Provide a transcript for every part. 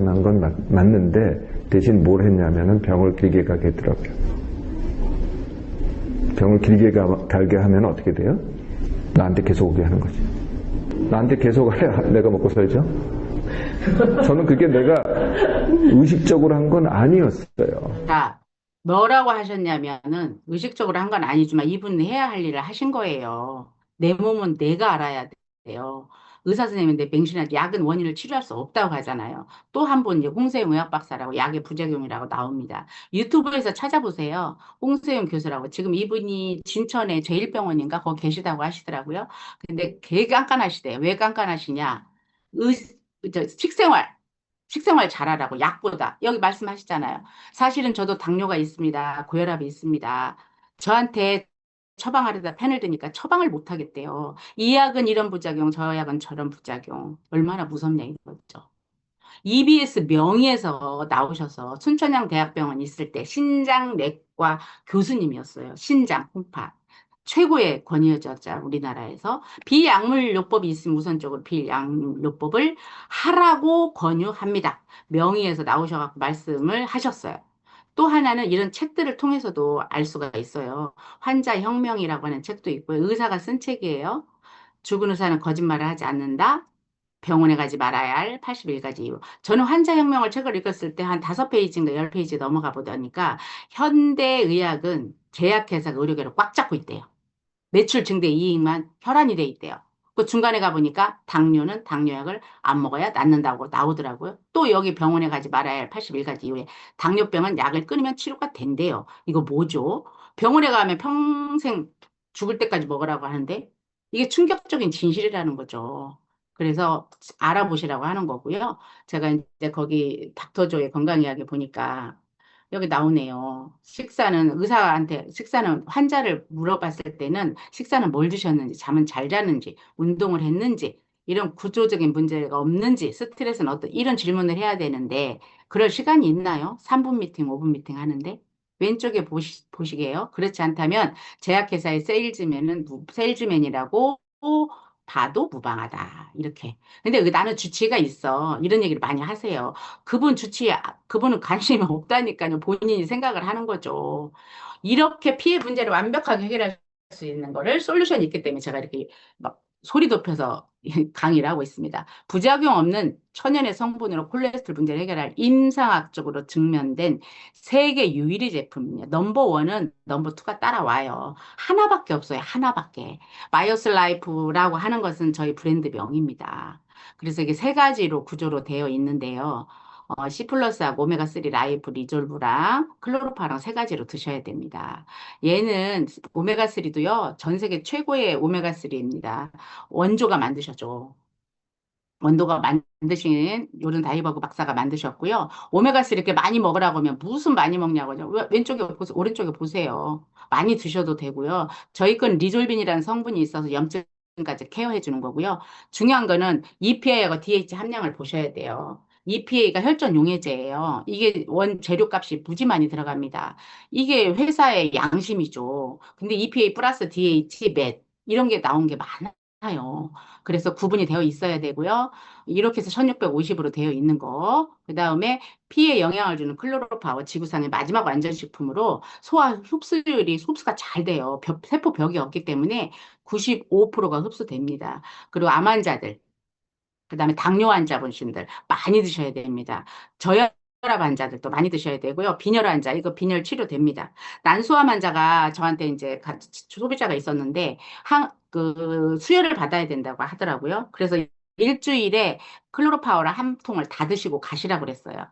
난 건 맞는데 대신 뭘 했냐면은 병을 길게 가게 했더라고요. 병을 길게 가게 하면 어떻게 돼요? 나한테 계속 오게 하는 거지. 나한테 계속 해야 내가 먹고 살죠? 저는 그게 내가 의식적으로 한 건 아니었어요. 자, 뭐라고 하셨냐면은 의식적으로 한 건 아니지만 이분은 해야 할 일을 하신 거예요. 내 몸은 내가 알아야 돼요. 의사 선생님인데 맹신한 약은 원인을 치료할 수 없다고 하잖아요. 또 한 분 이제 홍세용 의학 박사라고 약의 부작용이라고 나옵니다. 유튜브에서 찾아보세요. 홍세용 교수라고 지금 이분이 진천의 제1병원인가 거기 계시다고 하시더라고요. 근데 개 깐깐하시대요. 왜 깐깐하시냐? 의, 식생활 잘하라고 약보다 여기 말씀하시잖아요. 사실은 저도 당뇨가 있습니다. 고혈압이 있습니다. 저한테 처방하려다 펜을 드니까 처방을 못 하겠대요. 이 약은 이런 부작용, 저 약은 저런 부작용. 얼마나 무섭냐 이거죠. EBS 명의에서 나오셔서 순천향대학병원 있을 때 신장내과 교수님이었어요. 신장, 콩팥. 최고의 권위자자 우리나라에서 비약물요법이 있으면 우선적으로 비약물요법을 하라고 권유합니다. 명의에서 나오셔갖고 말씀을 하셨어요. 또 하나는 이런 책들을 통해서도 알 수가 있어요. 환자혁명이라고 하는 책도 있고요. 의사가 쓴 책이에요. 죽은 의사는 거짓말을 하지 않는다. 병원에 가지 말아야 할 81가지 이유. 저는 환자혁명을 책을 읽었을 때 한 5페이지인가 10페이지 넘어가 보다니까 현대의학은 제약회사가 의료계를 꽉 잡고 있대요. 매출 증대 이익만 혈안이 돼 있대요. 그 중간에 가보니까 당뇨는 당뇨약을 안 먹어야 낫는다고 나오더라고요. 또 여기 병원에 가지 말아야 할 81가지 이유에 당뇨병은 약을 끊으면 치료가 된대요. 이거 뭐죠? 병원에 가면 평생 죽을 때까지 먹으라고 하는데 이게 충격적인 진실이라는 거죠. 그래서 알아보시라고 하는 거고요. 제가 이제 거기 닥터조의 건강이야기 보니까 여기 나오네요. 식사는 환자를 물어봤을 때는 식사는 뭘 드셨는지, 잠은 잘 잤는지, 운동을 했는지, 이런 구조적인 문제가 없는지, 스트레스는 이런 질문을 해야 되는데, 그럴 시간이 있나요? 3분 미팅, 5분 미팅 하는데? 왼쪽에 보시게요. 그렇지 않다면, 제약회사의 세일즈맨이라고 봐도 무방하다. 이렇게. 근데 나는 주치의가 있어. 이런 얘기를 많이 하세요. 그분은 관심이 없다니까요. 본인이 생각을 하는 거죠. 이렇게 피해 문제를 완벽하게 해결할 수 있는 거를 솔루션이 있기 때문에 제가 이렇게 막 소리 높여서 강의를 하고 있습니다. 부작용 없는 천연의 성분으로 콜레스테롤 문제를 해결할 임상학적으로 증명된 세계 유일의 제품이에요. 넘버 원은 넘버 투가 따라와요. 하나밖에 없어요. 하나밖에. 마이오스 라이프라고 하는 것은 저희 브랜드 명입니다. 그래서 이게 세 가지로 구조로 되어 있는데요. C 플러스하고 오메가3 라이프 리졸브랑 클로로파랑 세 가지로 드셔야 됩니다. 얘는 오메가3도요, 전 세계 최고의 오메가3입니다. 원조가 만드셨죠. 원도가 만드신 요른 다이버그 박사가 만드셨고요. 오메가3 이렇게 많이 먹으라고 하면 무슨 많이 먹냐고요. 왼쪽에 보세요. 오른쪽에 보세요. 많이 드셔도 되고요. 저희 건 리졸빈이라는 성분이 있어서 염증까지 케어해 주는 거고요. 중요한 거는 EPA하고 DHA 함량을 보셔야 돼요. EPA가 혈전 용해제예요. 이게 원 재료값이 무지 많이 들어갑니다. 이게 회사의 양심이죠. 근데 EPA 플러스 DH, 맷 이런 게 나온 게 많아요. 그래서 구분이 되어 있어야 되고요. 이렇게 해서 1650으로 되어 있는 거. 그 다음에 피에 영향을 주는 클로로파워 지구상의 마지막 완전식품으로 흡수가 잘 돼요. 세포 벽이 없기 때문에 95%가 흡수됩니다. 그리고 암 환자들, 그 다음에 당뇨 환자분들 많이 드셔야 됩니다. 저혈압 환자들도 많이 드셔야 되고요. 빈혈 환자, 이거 빈혈 치료됩니다. 난소암 환자가 저한테 이제 소비자가 있었는데, 수혈을 받아야 된다고 하더라고요. 그래서 일주일에 클로로파워를 한 통을 다 드시고 가시라고 그랬어요.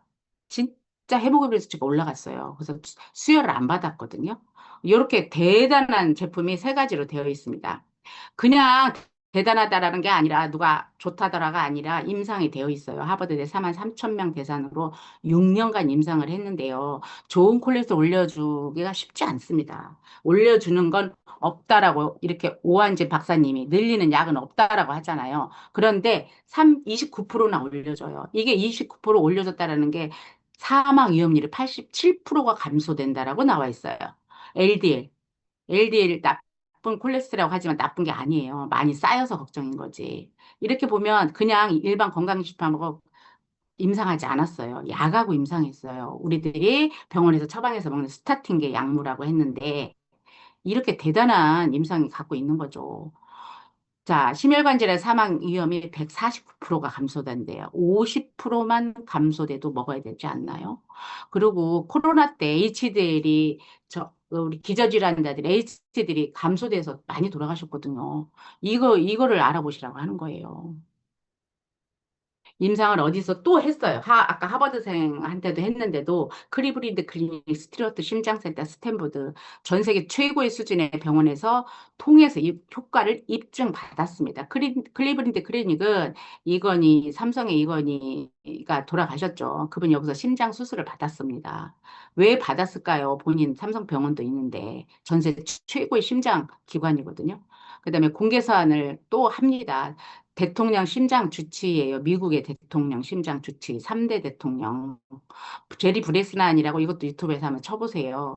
진짜 해모글로빈 수치가 올라갔어요. 그래서 수혈을 안 받았거든요. 이렇게 대단한 제품이 세 가지로 되어 있습니다. 그냥 대단하다라는 게 아니라 누가 좋다더라가 아니라 임상이 되어 있어요. 하버드대 4만 3천 명 대상으로 6년간 임상을 했는데요. 좋은 콜레스테롤 올려주기가 쉽지 않습니다. 올려주는 건 없다라고 이렇게 오한진 박사님이 늘리는 약은 없다라고 하잖아요. 그런데 29%나 올려줘요. 이게 29% 올려줬다라는 게 사망 위험률이 87%가 감소된다라고 나와 있어요. LDL. LDL 나쁜 콜레스테롤이라고 하지만 나쁜 게 아니에요. 많이 쌓여서 걱정인 거지. 이렇게 보면 그냥 일반 건강식품하고 임상하지 않았어요. 약하고 임상했어요. 우리들이 병원에서 처방해서 먹는 스타틴계 약물하고 했는데 이렇게 대단한 임상이 갖고 있는 거죠. 자, 심혈관절의 사망 위험이 149%가 감소된대요. 50%만 감소돼도 먹어야 되지 않나요? 그리고 코로나 때 HDL이 우리 기저질환자들 HDL이 감소돼서 많이 돌아가셨거든요. 이거를 알아보시라고 하는 거예요. 임상을 어디서 또 했어요. 아까 하버드생한테도 했는데도 클리브랜드 클리닉, 스튜어트 심장센터, 스탠포드 전 세계 최고의 수준의 병원에서 통해서 이 효과를 입증받았습니다. 클리브랜드 클리닉은 이건희, 삼성의 이건희가 돌아가셨죠. 그분이 여기서 심장 수술을 받았습니다. 왜 받았을까요? 본인 삼성병원도 있는데 전 세계 최고의 심장 기관이거든요. 그다음에 공개 사안을 또 합니다. 대통령 심장 주치예요. 미국의 대통령 심장 주치. 3대 대통령. 제리 브레스난이라고 이것도 유튜브에서 한번 쳐보세요.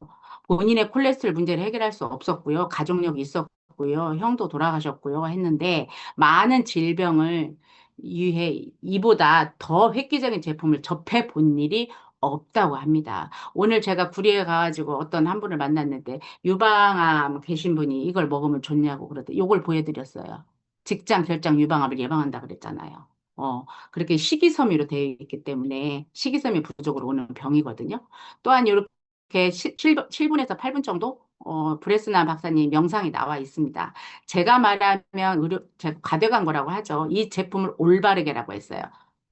본인의 콜레스테롤 문제를 해결할 수 없었고요. 가족력이 있었고요. 형도 돌아가셨고요. 했는데 많은 질병을 유해 이보다 더 획기적인 제품을 접해 본 일이 없다고 합니다. 오늘 제가 구리에 가가지고 어떤 한 분을 만났는데 유방암 계신 분이 이걸 먹으면 좋냐고 그러더니 이걸 보여드렸어요. 직장 결장 유방암을 예방한다 그랬잖아요. 그렇게 식이섬유로 되어 있기 때문에 식이섬유 부족으로 오는 병이거든요. 또한 이렇게 7분에서 8분 정도 브레스나 박사님 명상이 나와 있습니다. 제가 말하면 제가 과대광 거라고 하죠. 이 제품을 올바르게라고 했어요.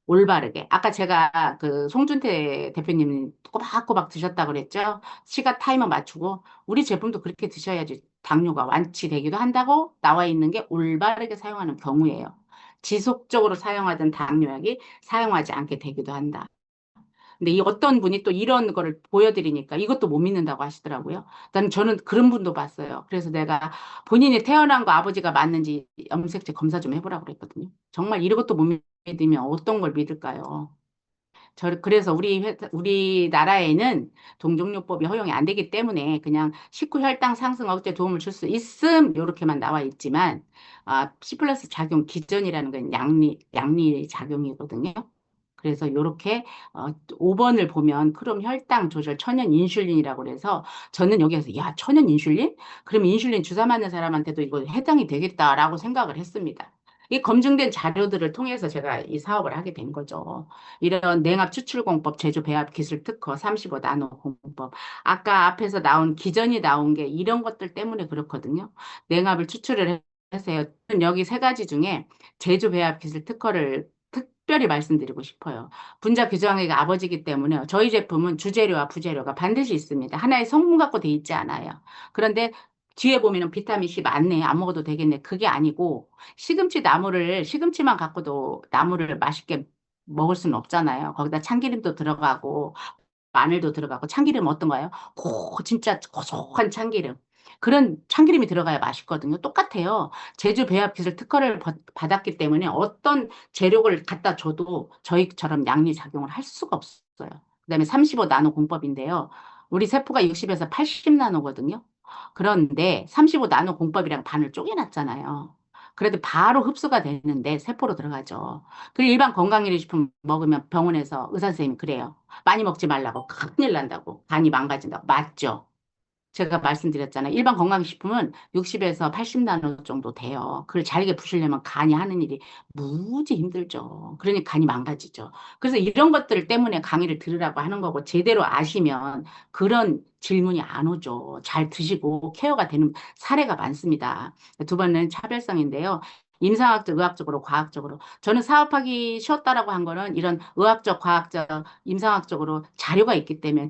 올바르게. 아까 제가 그 송준태 대표님 꼬박꼬박 드셨다 그랬죠? 시간 타이머 맞추고 우리 제품도 그렇게 드셔야지 당뇨가 완치되기도 한다고 나와 있는 게 올바르게 사용하는 경우예요. 지속적으로 사용하던 당뇨약이 사용하지 않게 되기도 한다. 근데 이 어떤 분이 또 이런 거를 보여드리니까 이것도 못 믿는다고 하시더라고요. 저는 그런 분도 봤어요. 그래서 내가 본인이 태어난 거 아버지가 맞는지 염색체 검사 좀 해보라고 그랬거든요. 정말 이것도 못 믿으면 어떤 걸 믿을까요? 그래서 우리나라에는 동종요법이 허용이 안 되기 때문에 그냥 식후 혈당 상승 억제 도움을 줄 수 있음, 요렇게만 나와 있지만, C 플러스 작용 기전이라는 건 양리 작용이거든요. 그래서 요렇게, 5번을 보면 크롬 혈당 조절 천연 인슐린이라고 그래서 저는 여기에서, 야, 천연 인슐린? 그럼 인슐린 주사 맞는 사람한테도 이거 해당이 되겠다라고 생각을 했습니다. 이 검증된 자료들을 통해서 제가 이 사업을 하게 된 거죠. 이런 냉압 추출 공법, 제조 배합 기술 특허, 35 나노 공법. 아까 앞에서 나온 기전이 나온 게 이런 것들 때문에 그렇거든요. 냉압을 추출을 해서요. 여기 세 가지 중에 제조 배합 기술 특허를 특별히 말씀드리고 싶어요. 분자 규정의 아버지이기 때문에 저희 제품은 주재료와 부재료가 반드시 있습니다. 하나의 성분 갖고 돼 있지 않아요. 그런데 뒤에 보면은 비타민 C 많네. 안 먹어도 되겠네. 그게 아니고 시금치만 갖고도 나물을 맛있게 먹을 수는 없잖아요. 거기다 참기름도 들어가고 마늘도 들어가고 참기름 어떤가요? 진짜 고소한 참기름. 그런 참기름이 들어가야 맛있거든요. 똑같아요. 제주 배합 기술 특허를 받았기 때문에 어떤 재료를 갖다 줘도 저희처럼 양리 작용을 할 수가 없어요. 그다음에 35 나노 공법인데요. 우리 세포가 60에서 80 나노거든요. 그런데 35 나노 공법이랑 반을 쪼개놨잖아요. 그래도 바로 흡수가 되는데 세포로 들어가죠. 그리고 일반 건강유리식품 먹으면 병원에서 의사 선생님이 그래요. 많이 먹지 말라고. 큰일 난다고. 간이 망가진다고. 맞죠? 제가 말씀드렸잖아요. 일반 건강식품은 60에서 80나노 정도 돼요. 그걸 잘게 부시려면 간이 하는 일이 무지 힘들죠. 그러니 간이 망가지죠. 그래서 이런 것들 때문에 강의를 들으라고 하는 거고 제대로 아시면 그런 질문이 안 오죠. 잘 드시고 케어가 되는 사례가 많습니다. 두 번은 차별성인데요. 임상학적, 의학적으로, 과학적으로. 저는 사업하기 쉬웠다라고 한 거는 이런 의학적, 과학적, 임상학적으로 자료가 있기 때문에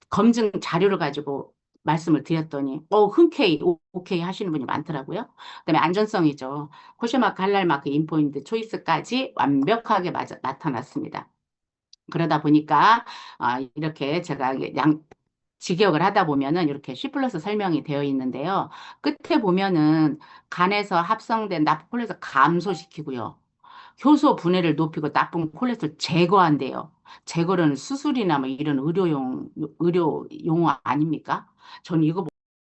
검증 자료를 가지고 말씀을 드렸더니, 흔쾌히, 오케이 하시는 분이 많더라고요. 그다음에 안전성이죠. 코시마크, 할랄마크, 인포인트, 초이스까지 완벽하게 나타났습니다. 그러다 보니까, 이렇게 제가 직역을 하다 보면은 이렇게 C 플러스 설명이 되어 있는데요. 끝에 보면은 간에서 합성된 나쁜 콜레스테롤 감소시키고요. 효소 분해를 높이고 나쁜 콜레스테롤 제거한대요. 제거는 수술이나 뭐 이런 의료 용어 아닙니까? 저는 이거